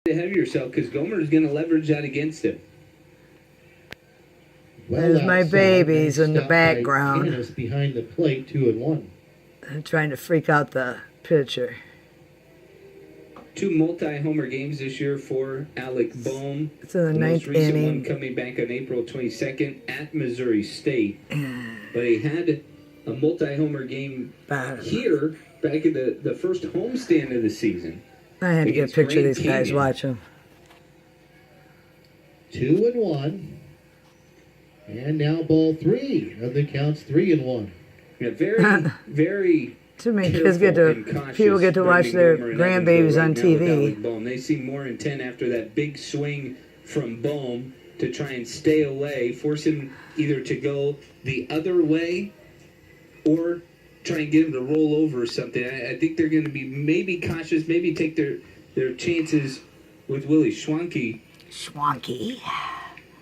ahead of yourself because Gomer's going to leverage that against him. There's my babies in the background. Behind the plate, 2-1. I'm trying to freak out the pitcher. 2 multi-homer games this year for Alec Bohm. It's in the ninth most recent inning. one coming back on April 22nd at Missouri State. But he had a multi-homer game here back in the first homestand of the season. I had to get a picture of these guys. Watch them. 2-1. And now ball 3. And the count's 3-1. Yeah, very, very. Too many kids people get to watch their grandbabies on TV. They seem more intent after that big swing from Bohm to try and stay away, force him either to go the other way or try and get him to roll over or something. I think they're going to be maybe cautious, maybe take their chances with Willie Schwanke. Schwanke.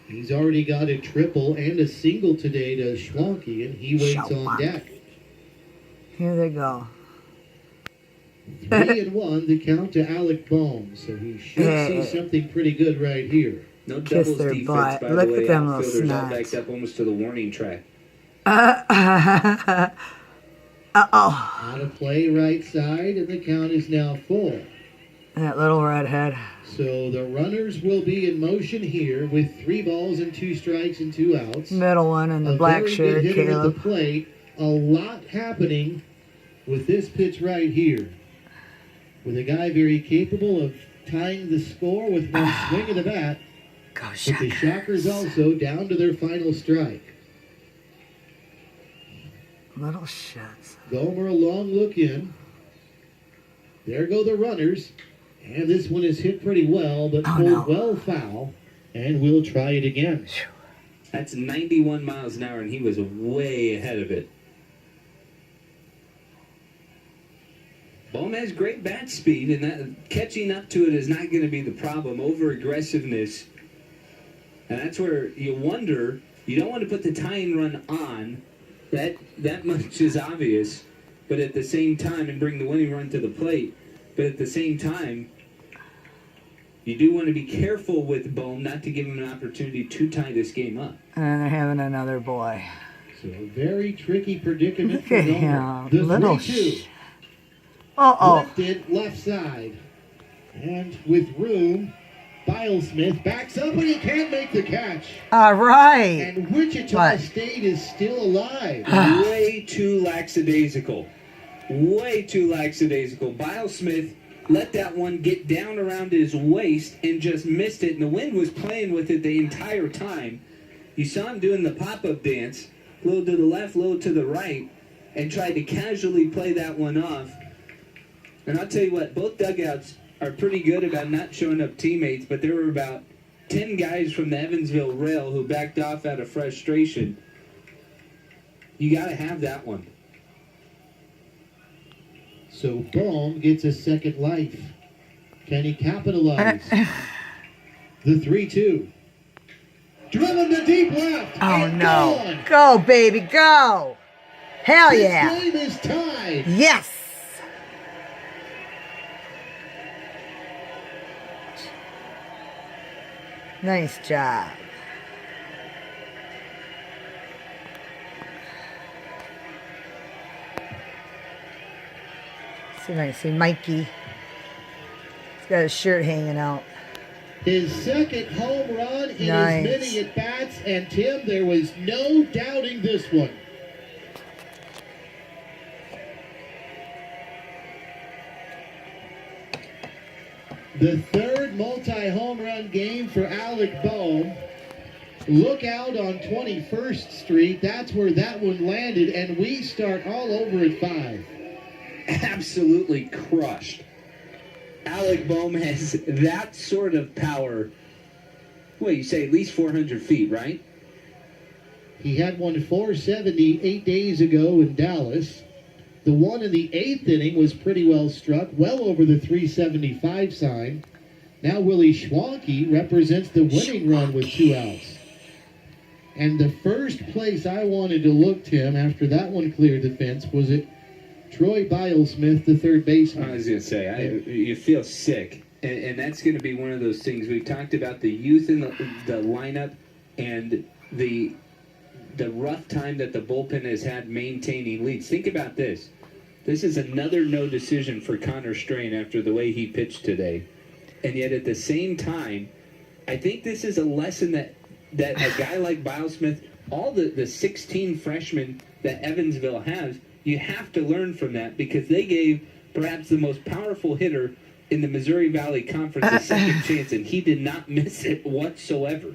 He's already got a triple and a single today to Schwanke, and he waits on deck. Here they go. 3-1, the count to Alec Bohm, so he should see something pretty good right here. No doubles defense, butt. by Look the way. at them little Outfielders all snots. backed up almost to the warning track. Uh-oh. Out of play right side, and the count is now full. That little redhead. So the runners will be in motion here with 3 balls and 2 strikes and 2 outs. Middle one and the black shirt, hitter at Caleb. the plate. A lot happening with this pitch right here. With a guy very capable of tying the score with one swing of the bat. Go But Shockers. the Shockers also down to their final strike. Little shits. Gomer a long look in. There go the runners. And this one is hit pretty well, but pulled well foul. And we'll try it again. That's 91 miles an hour, and he was way ahead of it. Bohm has great bat speed, and that, catching up to it is not going to be the problem. Over-aggressiveness. And that's where you wonder, you don't want to put the tying run on. That much is obvious. But at the same time, and bring the winning run to the plate. But at the same time, you do want to be careful with Bohm not to give him an opportunity to tie this game up. And they're having another boy. So a very tricky predicament Look for at Gomer. him. The Little 3-2. Uh-oh. Lifted left side. And with room, Bilesmith backs up, but he can't make the catch. All right. And Wichita State is still alive. Way too lackadaisical. Way too lackadaisical. Bilesmith let that one get down around his waist and just missed it. And the wind was playing with it the entire time. You saw him doing the pop-up dance, a little to the left, a little to the right, and tried to casually play that one off. And I'll tell you what, both dugouts are pretty good about not showing up teammates, but there were about 10 guys from the Evansville Rail who backed off out of frustration. You got to have that one. So Bohm gets a second life. Can he capitalize? The 3-2. Driven to deep left. Oh, and no. gone. Go, baby, go. Hell yeah. This game is tied. Yes. Nice job. See if I can see Mikey. He's got his shirt hanging out. His second home run in Nice. as many at-bats. And, Tim, there was no doubting this one. The third multi-home run game for Alec Bohm. Look out on 21st Street. That's where that one landed, and we start all over at 5. Absolutely crushed. Alec Bohm has that sort of power. Well, you say at least 400 feet, right? He had one 470 8 days ago in Dallas. The one in the 8th inning was pretty well struck, well over the 375 sign. Now Willie Schwanke represents the winning run with 2 outs. And the first place I wanted to look, Tim, after that one cleared the fence, was at Troy Bilesmith, the third baseman. I was going to say, you feel sick And that's going to be one of those things. We've talked about the youth in the lineup and the rough time that the bullpen has had maintaining leads. Think about this. This is another no decision for Connor Strain after the way he pitched today. And yet at the same time, I think this is a lesson that a guy like Bilesmith, all the 16 freshmen that Evansville has, you have to learn from that, because they gave perhaps the most powerful hitter in the Missouri Valley Conference a second chance, and he did not miss it whatsoever.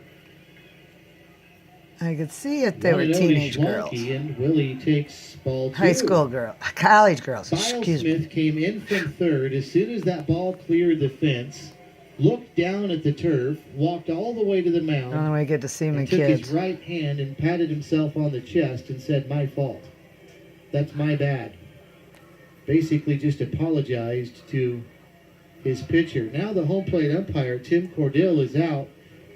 I could see it. They were teenage girls. And Willie takes ball 2. High school girl. College girls. Excuse me. Bilesmith came in from third. As soon as that ball cleared the fence, looked down at the turf, walked all the way to the mound, Oh, I get to see my and took kids. his right hand and patted himself on the chest and said, "My fault. That's my bad." Basically just apologized to his pitcher. Now the home plate umpire, Tim Cordell, is out.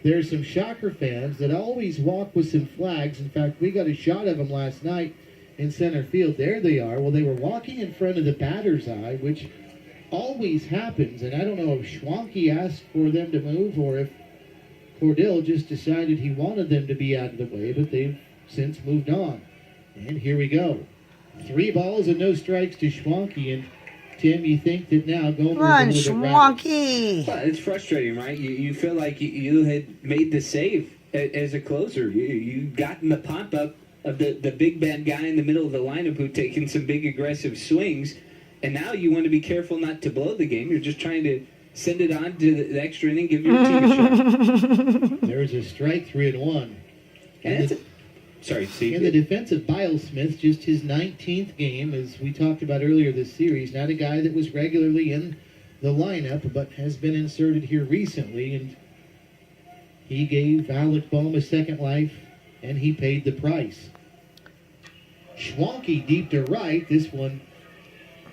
There's some Shocker fans that always walk with some flags. In fact, we got a shot of them last night in center field. There they are. Well, they were walking in front of the batter's eye, which always happens. And I don't know if Schwanke asked for them to move or if Cordell just decided he wanted them to be out of the way, but they've since moved on. And here we go. 3 balls and no strikes to Schwanke. And Tim, you think that now Gomer's Run, a little bit Schwanke! Well, it's frustrating, right? You feel like you had made the save as a closer. You gotten the pop-up of the big bad guy in the middle of the lineup who taking some big aggressive swings, and now you want to be careful not to blow the game. You're just trying to send it on to the extra inning, give your team a shot. There's a strike, 3-1. Sorry, Steve. And the defensive Bilesmith, just his 19th game, as we talked about earlier this series. Not a guy that was regularly in the lineup, but has been inserted here recently. And he gave Alec Bohm a second life, and he paid the price. Schwanke deep to right. This one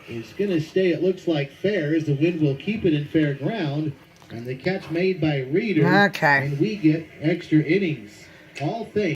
is going to stay, it looks like, fair, as the wind will keep it in fair ground. And the catch made by Reeder. Okay. And we get extra innings. All things.